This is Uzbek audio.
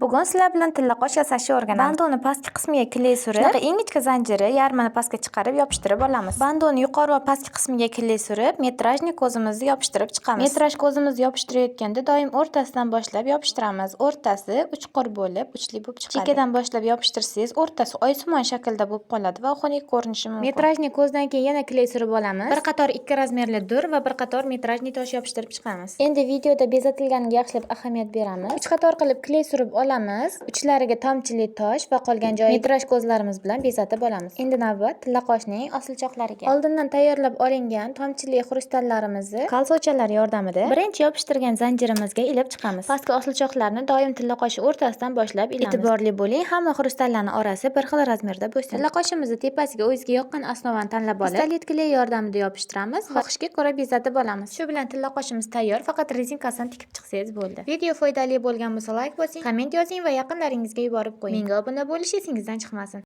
Bugun sizlar bilan tilla qosh yasashni o'rganamiz. Bandoni pastki qismiga kley surib, shunaqa ingichka zanjiri yarmini pastga chiqarib yopishtirib olamiz. Bandoni yuqori va pastki qismiga kley surib, metrajni ko'zimizni yopishtirib chiqamiz. Metraj ko'zimizni yopishtirayotganda doim o'rtasidan boshlab yopishtiramiz. O'rtasi uchqur bo'lib, uchli bo'lib chiqadi. Chekkadan boshlab yopishtirsangiz, o'rtasi oysimon shaklda bo'lib qoladi va xunuk ko'rinishi mumkin. Metrajni ko'zdan keyin yana kley surib olamiz. Bir qator ikki razmerli dur va bir qator metrajni tosh yopishtirib chiqamiz. Endi videoda bezatilganiga yaxshilab ahamiyat beramiz. 3 qator qilib kley surib olamiz. Uchlariga tomchili tosh va qolgan joyi metraj ko'zlarimiz bilan bezatib olamiz. Endi navbat tilla qoshning osilchoqlariga. Oldindan tayyorlab olingan tomchili xrustallarimizni kalsovchalar yordamida birinchi yopishtirgan zanjirimizga ilib chiqamiz. Pastki osilchoqlarni doim tilla qoshi o'rtasidan boshlab ilamiz. E'tiborli bo'ling, hamma xrustallarning orasi bir xil razmerda bo'lsin. Tilla qoshimizni tepasiga o'zingizga yoqqan osnovani tanlab olib, pistolet kley yordamida yopishtiramiz. Xohishga ko'ra bezatib olamiz. Shu bilan tilla qoshimiz tayyor, faqat rezinkasini tikib chiqsangiz bo'ldi. Video foydali bo'lgan bo'lsa like bosing, komment yozing va yaqinlaringizga yuborib qo'ying. Menga obuna bo'lish esingizdan chiqmasin.